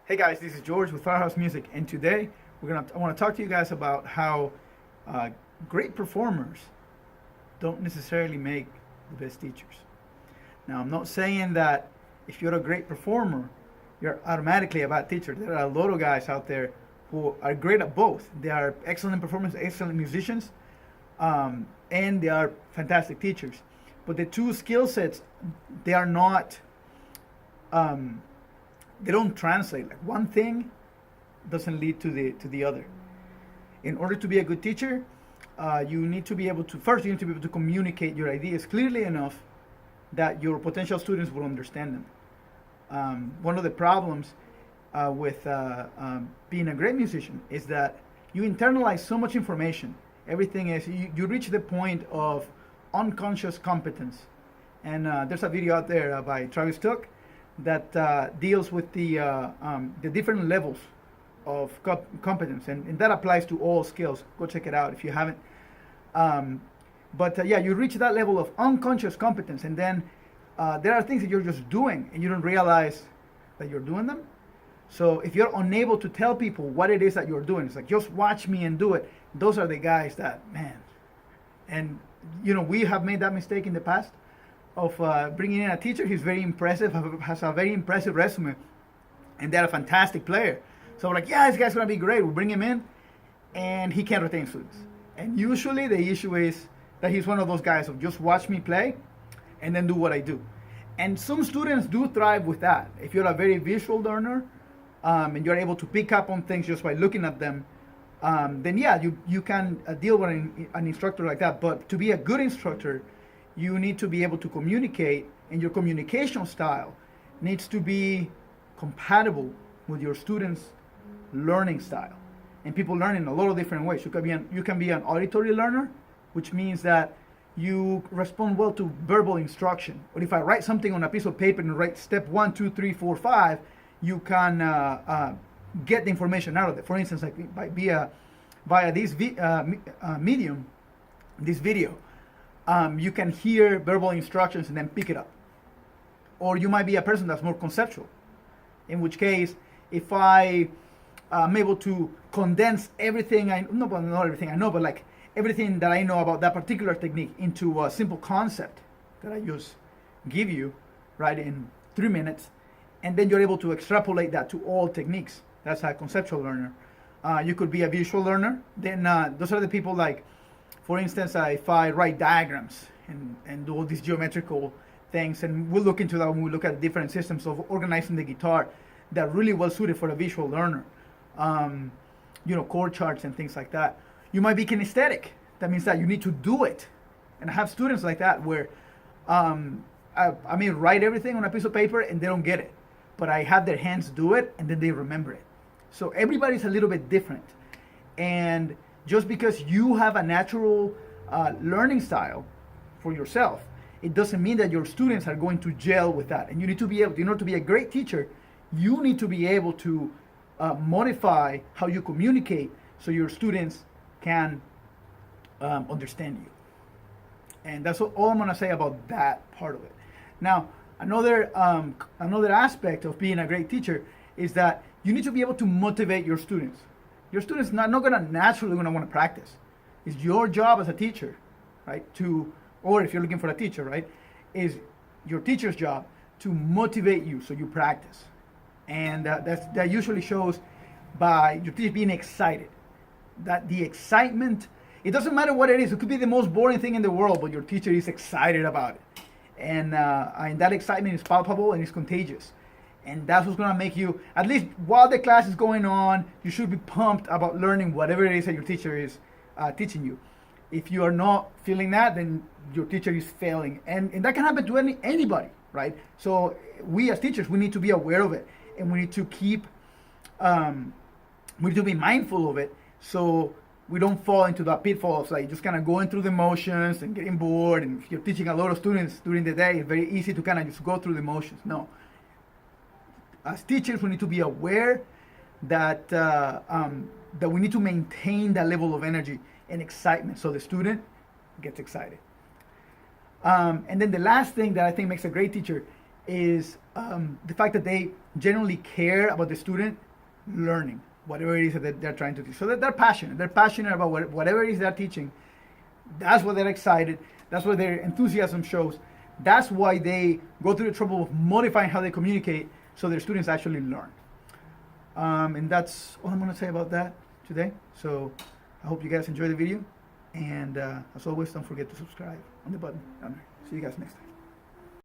Hey guys, this is George with Firehouse Music, and today I want to talk to you guys about how uh, great performers don't necessarily make the best teachers. Now, I'm not saying that if you're a great performer, you're automatically a bad teacher. There are a lot of guys out there who are great at both. They are excellent performers, excellent musicians, and they are fantastic teachers. But the two skill sets, they are not. They don't translate. Like one thing doesn't lead to the other. In order to be a good teacher, you need to be able to first you need to be able to communicate your ideas clearly enough that your potential students will understand them. One of the problems with being a great musician is that you internalize so much information. Everything is you reach the point of unconscious competence. And there's a video out there by Travis Tuck that deals with the different levels of competence, and that applies to all skills. Go check it out if you haven't. But you reach that level of unconscious competence, and then there are things that you're just doing, and you don't realize that you're doing them. So if you're unable to tell people what it is that you're doing, it's like, just watch me and do it. Those are the guys that, man. And, we have made that mistake in the past of bringing in a teacher who's very impressive, has a very impressive resume, and they're a fantastic player. So we're like, yeah, this guy's going to be great. We'll bring him in, and he can't retain students. And usually the issue is that he's one of those guys of just watch me play and then do what I do. And some students do thrive with that. If you're a very visual learner and you're able to pick up on things just by looking at them, then you can deal with an instructor like that. But to be a good instructor, you need to be able to communicate, and your communication style needs to be compatible with your students' learning style. And people learn in a lot of different ways. You can be an auditory learner, which means that you respond well to verbal instruction. Or if I write something on a piece of paper and write step 1, 2, 3, 4, 5, you can get the information out of it. For instance, like via this medium, this video, you can hear verbal instructions and then pick it up. Or you might be a person that's more conceptual, in which case, if I'm able to condense everything not everything I know, but like everything that I know about that particular technique into a simple concept that I just give you, right, in 3 minutes, and then you're able to extrapolate that to all techniques. That's a conceptual learner. You could be a visual learner. Then those are the people like, for instance, if I write diagrams and do all these geometrical things, and we'll look into that when we look at different systems of organizing the guitar that are really well suited for a visual learner. Chord charts and things like that. You might be kinesthetic. That means that you need to do it. And I have students like that where I may write everything on a piece of paper and they don't get it. But I have their hands do it and then they remember it. So everybody's a little bit different. And just because you have a natural learning style for yourself, it doesn't mean that your students are going to gel with that. And you need to be able, in order to be a great teacher, you need to be able to modify how you communicate so your students can understand you. And that's all I'm going to say about that part of it. Now, another aspect of being a great teacher is that you need to be able to motivate your students. Your students not going to naturally want to practice. It's your job as a teacher, right? Or if you're looking for a teacher, right? Is your teacher's job to motivate you so you practice. And that usually shows by your teacher being excited. That the excitement, it doesn't matter what it is. It could be the most boring thing in the world, but your teacher is excited about it. And that excitement is palpable and it's contagious. And that's what's going to make you, at least while the class is going on, you should be pumped about learning whatever it is that your teacher is teaching you. If you are not feeling that, then your teacher is failing. And that can happen to anybody, right? So we as teachers, we need to be aware of it. And we need to we need to be mindful of it so we don't fall into that pitfall of like just kind of going through the motions and getting bored. And if you're teaching a lot of students during the day, it's very easy to kind of just go through the motions. No. As teachers, we need to be aware that that we need to maintain that level of energy and excitement so the student gets excited. And then the last thing that I think makes a great teacher is the fact that they genuinely care about the student learning whatever it is that they're trying to teach. So that they're passionate. They're passionate about whatever it is they're teaching. That's why they're excited. That's why their enthusiasm shows. That's why they go through the trouble of modifying how they communicate so their students actually learn. And that's all I'm going to say about that today. So I hope you guys enjoy the video. And as always, don't forget to subscribe on the button down there. See you guys next time.